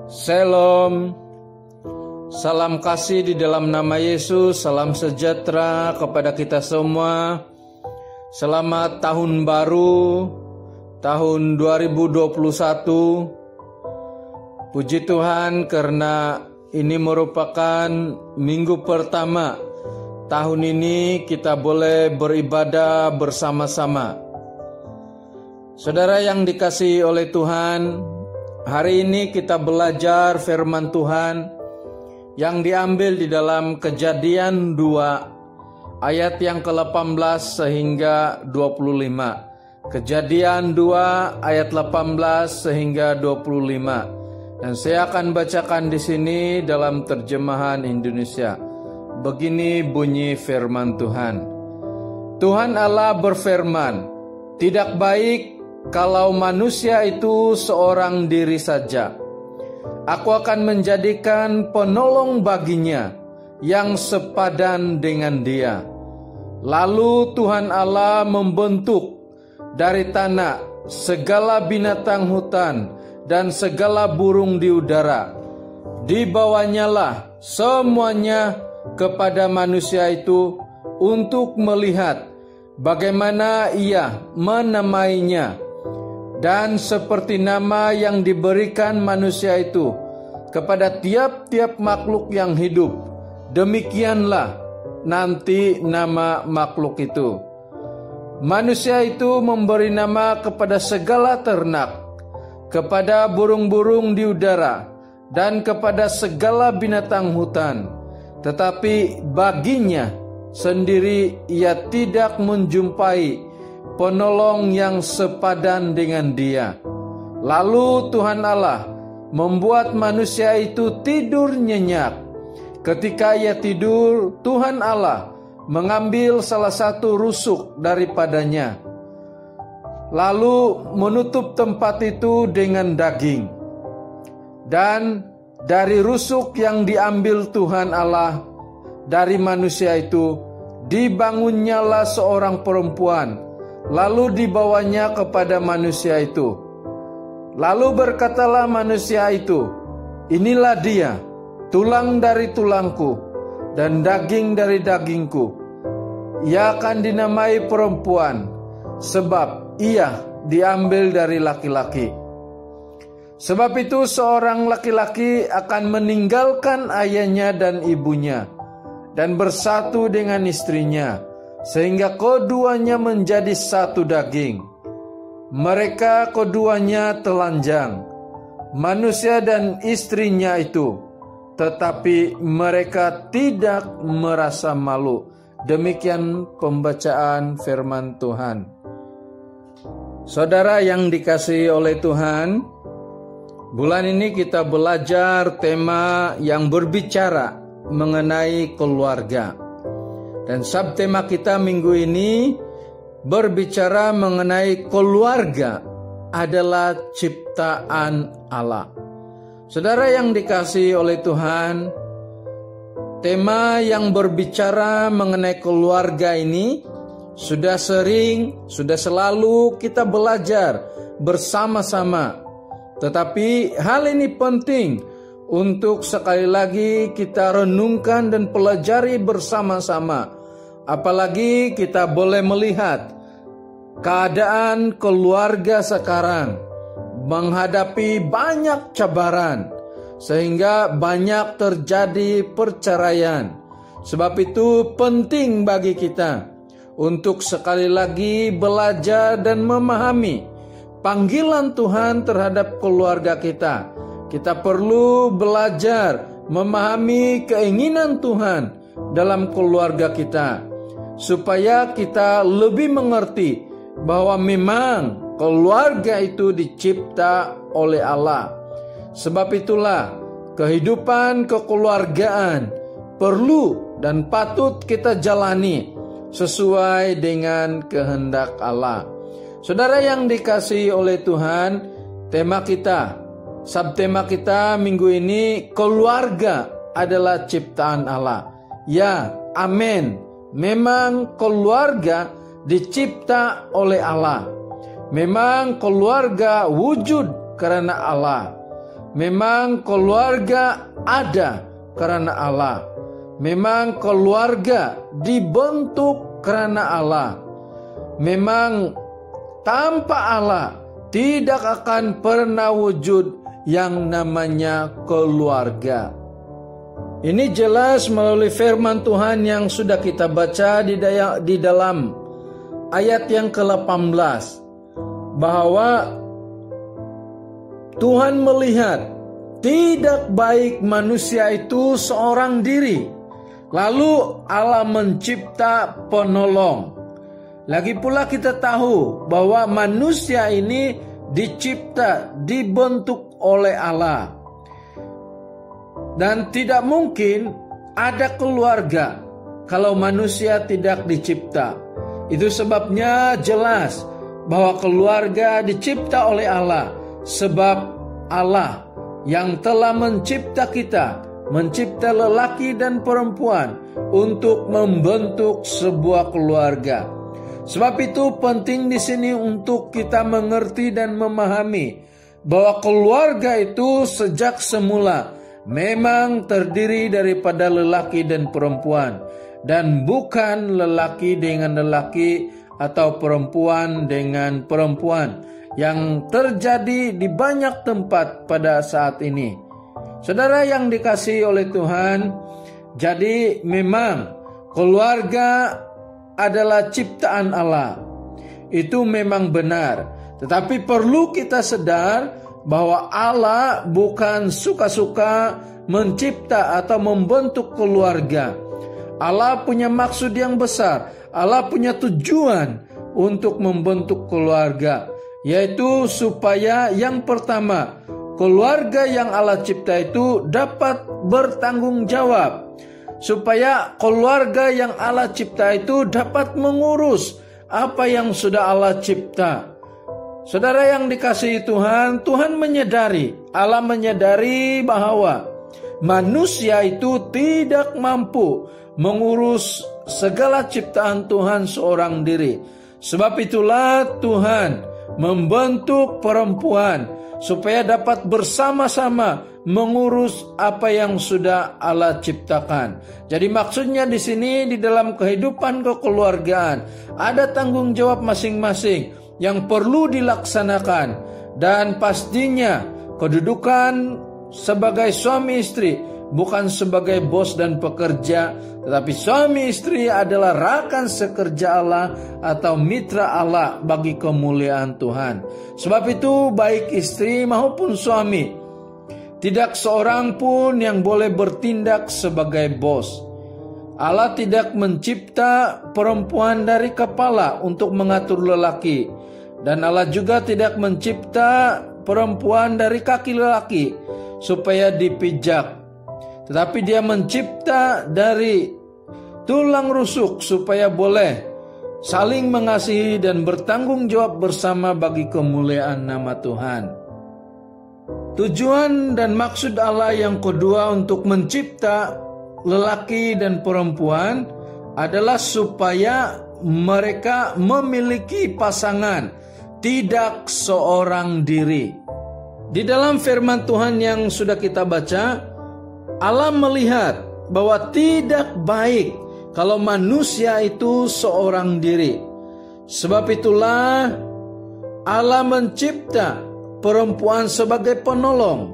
Shalom. Salam kasih di dalam nama Yesus. Salam sejahtera kepada kita semua. Selamat tahun baru, tahun 2021. Puji Tuhan karena ini merupakan minggu pertama tahun ini kita boleh beribadah bersama-sama. Saudara yang dikasihi oleh Tuhan, hari ini kita belajar firman Tuhan yang diambil di dalam Kejadian 2 ayat yang ke-18 sehingga 25. Kejadian 2 ayat 18 sehingga 25. Dan saya akan bacakan di sini dalam terjemahan Indonesia. Begini bunyi firman Tuhan. Tuhan Allah berfirman, "Tidak baik kalau manusia itu seorang diri saja. Aku akan menjadikan penolong baginya yang sepadan dengan dia." Lalu Tuhan Allah membentuk dari tanah segala binatang hutan dan segala burung di udara. Dibawanyalah semuanya kepada manusia itu untuk melihat bagaimana ia menamainya. Dan seperti nama yang diberikan manusia itu kepada tiap-tiap makhluk yang hidup, demikianlah nanti nama makhluk itu. Manusia itu memberi nama kepada segala ternak, kepada burung-burung di udara, dan kepada segala binatang hutan. Tetapi baginya sendiri ia tidak menjumpai penolong yang sepadan dengan dia. Lalu Tuhan Allah membuat manusia itu tidur nyenyak. Ketika ia tidur, Tuhan Allah mengambil salah satu rusuk daripadanya, lalu menutup tempat itu dengan daging. Dan dari rusuk yang diambil Tuhan Allah dari manusia itu, dibangunnyalah seorang perempuan, lalu dibawanya kepada manusia itu. Lalu berkatalah manusia itu, "Inilah dia, tulang dari tulangku dan daging dari dagingku. Ia akan dinamai perempuan, sebab ia diambil dari laki-laki. Sebab itu seorang laki-laki akan meninggalkan ayahnya dan ibunya dan bersatu dengan istrinya, sehingga keduanya menjadi satu daging. Mereka keduanya telanjang, manusia dan istrinya itu, tetapi mereka tidak merasa malu." Demikian pembacaan firman Tuhan. Saudara yang dikasihi oleh Tuhan, bulan ini kita belajar tema yang berbicara mengenai keluarga. Dan subtema kita minggu ini berbicara mengenai keluarga adalah ciptaan Allah. Saudara yang dikasihi oleh Tuhan, tema yang berbicara mengenai keluarga ini sudah selalu kita belajar bersama-sama. Tetapi hal ini penting untuk sekali lagi kita renungkan dan pelajari bersama-sama. Apalagi kita boleh melihat keadaan keluarga sekarang menghadapi banyak cabaran, sehingga banyak terjadi perceraian. Sebab itu penting bagi kita untuk sekali lagi belajar dan memahami panggilan Tuhan terhadap keluarga kita. Kita perlu belajar memahami keinginan Tuhan dalam keluarga kita, supaya kita lebih mengerti bahwa memang keluarga itu dicipta oleh Allah. Sebab itulah kehidupan kekeluargaan perlu dan patut kita jalani sesuai dengan kehendak Allah. Saudara yang dikasihi oleh Tuhan, subtema kita minggu ini, keluarga adalah ciptaan Allah. Ya, amin. Memang keluarga dicipta oleh Allah. Memang keluarga wujud karena Allah. Memang keluarga ada karena Allah. Memang keluarga dibentuk karena Allah. Memang tanpa Allah tidak akan pernah wujud yang namanya keluarga. Ini jelas melalui firman Tuhan yang sudah kita baca di dalam ayat yang ke-18. Bahwa Tuhan melihat tidak baik manusia itu seorang diri. Lalu Allah mencipta penolong. Lagi pula kita tahu bahwa manusia ini dicipta, dibentuk oleh Allah. Dan tidak mungkin ada keluarga kalau manusia tidak dicipta. Itu sebabnya jelas bahwa keluarga dicipta oleh Allah. Sebab Allah yang telah mencipta kita, mencipta lelaki dan perempuan untuk membentuk sebuah keluarga. Sebab itu penting di sini untuk kita mengerti dan memahami bahwa keluarga itu sejak semula memang terdiri daripada lelaki dan perempuan, dan bukan lelaki dengan lelaki atau perempuan dengan perempuan yang terjadi di banyak tempat pada saat ini. Saudara yang dikasihi oleh Tuhan, jadi memang keluarga adalah ciptaan Allah. Itu memang benar. Tetapi perlu kita sadar bahwa Allah bukan suka-suka mencipta atau membentuk keluarga. Allah punya maksud yang besar. Allah punya tujuan untuk membentuk keluarga, yaitu supaya yang pertama, keluarga yang Allah cipta itu dapat bertanggung jawab. Supaya keluarga yang Allah cipta itu dapat mengurus apa yang sudah Allah cipta. Saudara yang dikasihi Tuhan, Tuhan menyadari, Allah menyadari bahwa manusia itu tidak mampu mengurus segala ciptaan Tuhan seorang diri. Sebab itulah Tuhan membentuk perempuan supaya dapat bersama-sama mengurus apa yang sudah Allah ciptakan. Jadi maksudnya di sini di dalam kehidupan kekeluargaan ada tanggung jawab masing-masing yang perlu dilaksanakan, dan pastinya kedudukan sebagai suami istri bukan sebagai bos dan pekerja, tetapi suami istri adalah rakan sekerja Allah atau mitra Allah bagi kemuliaan Tuhan. Sebab itu baik istri maupun suami, tidak seorang pun yang boleh bertindak sebagai bos. Allah tidak mencipta perempuan dari kepala untuk mengatur lelaki, dan Allah juga tidak mencipta perempuan dari kaki lelaki supaya dipijak. Tetapi Dia mencipta dari tulang rusuk supaya boleh saling mengasihi dan bertanggung jawab bersama bagi kemuliaan nama Tuhan. Tujuan dan maksud Allah yang kedua untuk mencipta lelaki dan perempuan adalah supaya mereka memiliki pasangan, tidak seorang diri. Di dalam firman Tuhan yang sudah kita baca, Allah melihat bahwa tidak baik kalau manusia itu seorang diri. Sebab itulah Allah mencipta perempuan sebagai penolong,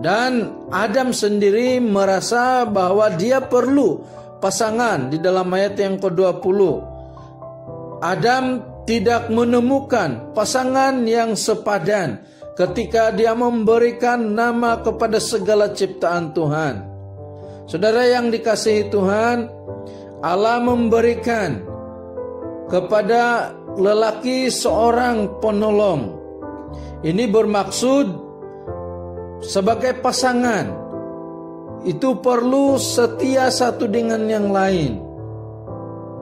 dan Adam sendiri merasa bahwa dia perlu pasangan. Di dalam ayat yang ke-20, Adam tidak menemukan pasangan yang sepadan ketika dia memberikan nama kepada segala ciptaan Tuhan. Saudara yang dikasihi Tuhan, Allah memberikan kepada lelaki seorang penolong. Ini bermaksud sebagai pasangan itu perlu setia satu dengan yang lain.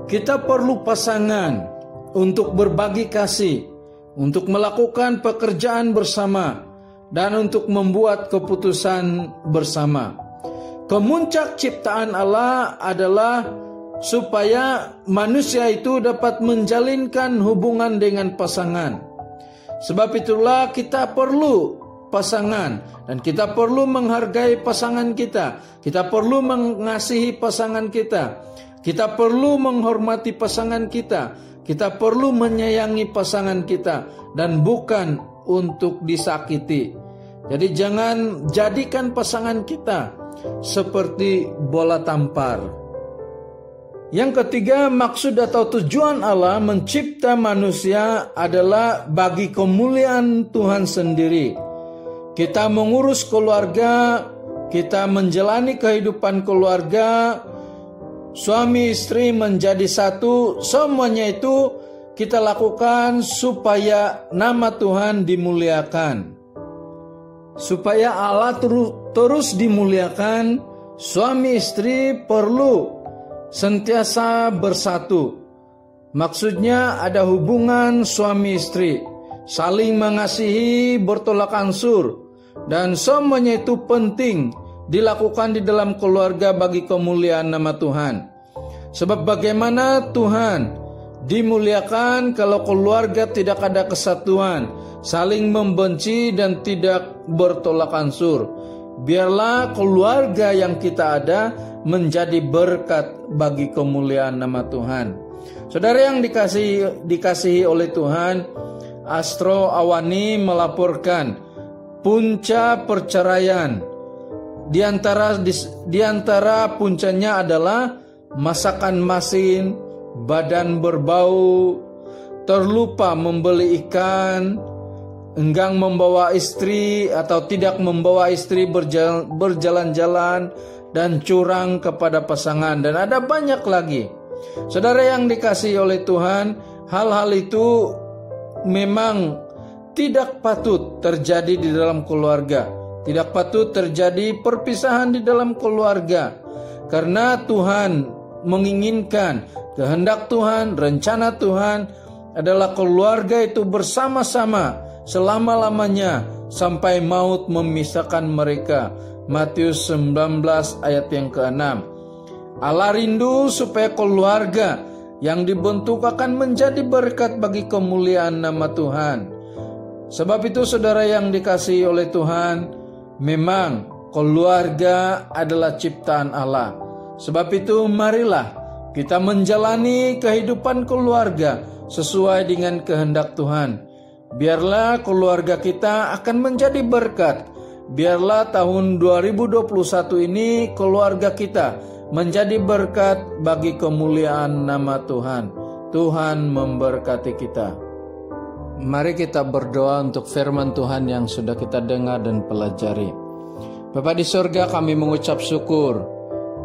Kita perlu pasangan untuk berbagi kasih, untuk melakukan pekerjaan bersama, dan untuk membuat keputusan bersama. Kemuncak ciptaan Allah adalah supaya manusia itu dapat menjalinkan hubungan dengan pasangan. Sebab itulah kita perlu pasangan, dan kita perlu menghargai pasangan kita. Kita perlu mengasihi pasangan kita. Kita perlu menghormati pasangan kita. Kita perlu menyayangi pasangan kita, dan bukan untuk disakiti. Jadi jangan jadikan pasangan kita seperti bola tampar. Yang ketiga, maksud atau tujuan Allah mencipta manusia adalah bagi kemuliaan Tuhan sendiri. Kita mengurus keluarga, kita menjalani kehidupan keluarga, suami istri menjadi satu, semuanya itu kita lakukan supaya nama Tuhan dimuliakan. Supaya Allah terus dimuliakan, suami istri perlu sentiasa bersatu. Maksudnya ada hubungan suami istri, saling mengasihi, bertolak ansur, dan semuanya itu penting dilakukan di dalam keluarga bagi kemuliaan nama Tuhan. Sebab bagaimana Tuhan dimuliakan kalau keluarga tidak ada kesatuan, saling membenci dan tidak bertolak ansur. Biarlah keluarga yang kita ada menjadi berkat bagi kemuliaan nama Tuhan. Saudara yang dikasihi oleh Tuhan, Astro Awani melaporkan punca perceraian. Di antara puncanya adalah masakan masin, badan berbau, terlupa membeli ikan, enggang membawa istri atau tidak membawa istri berjalan-jalan, dan curang kepada pasangan, dan ada banyak lagi. Saudara yang dikasihi oleh Tuhan, hal-hal itu memang tidak patut terjadi di dalam keluarga. Tidak patut terjadi perpisahan di dalam keluarga, karena Tuhan menginginkan, kehendak Tuhan, rencana Tuhan adalah keluarga itu bersama-sama selama-lamanya sampai maut memisahkan mereka. Matius 19 ayat yang ke-6. Allah rindu supaya keluarga yang dibentuk akan menjadi berkat bagi kemuliaan nama Tuhan. Sebab itu saudara yang dikasihi oleh Tuhan, memang keluarga adalah ciptaan Allah. Sebab itu marilah kita menjalani kehidupan keluarga sesuai dengan kehendak Tuhan. Biarlah keluarga kita akan menjadi berkat. Biarlah tahun 2021 ini keluarga kita menjadi berkat bagi kemuliaan nama Tuhan. Tuhan memberkati kita. Mari kita berdoa untuk firman Tuhan yang sudah kita dengar dan pelajari. Bapa di surga, kami mengucap syukur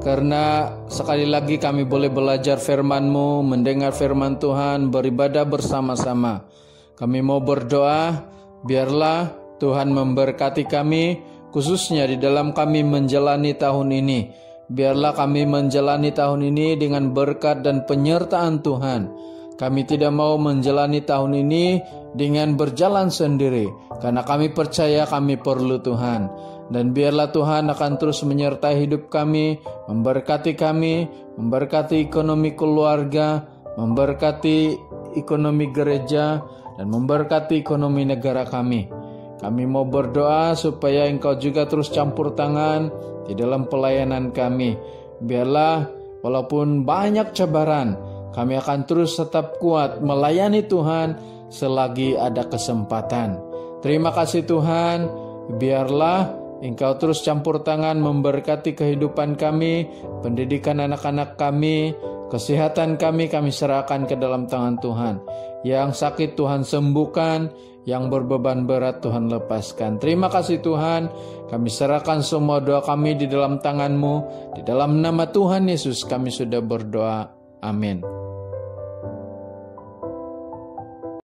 karena sekali lagi kami boleh belajar firman-Mu, mendengar firman Tuhan, beribadah bersama-sama. Kami mau berdoa, biarlah Tuhan memberkati kami, khususnya di dalam kami menjalani tahun ini. Biarlah kami menjalani tahun ini dengan berkat dan penyertaan Tuhan. Kami tidak mau menjalani tahun ini dengan berjalan sendiri, karena kami percaya kami perlu Tuhan. Dan biarlah Tuhan akan terus menyertai hidup kami, memberkati ekonomi keluarga, memberkati ekonomi gereja, dan memberkati ekonomi negara kami. Kami mau berdoa supaya Engkau juga terus campur tangan di dalam pelayanan kami. Biarlah walaupun banyak cabaran, kami akan terus tetap kuat melayani Tuhan selagi ada kesempatan. Terima kasih Tuhan, biarlah Engkau terus campur tangan memberkati kehidupan kami, pendidikan anak-anak kami, kesehatan kami serahkan ke dalam tangan Tuhan. Yang sakit Tuhan sembuhkan, yang berbeban berat Tuhan lepaskan. Terima kasih Tuhan, kami serahkan semua doa kami di dalam tangan-Mu. Di dalam nama Tuhan Yesus kami sudah berdoa. Amin.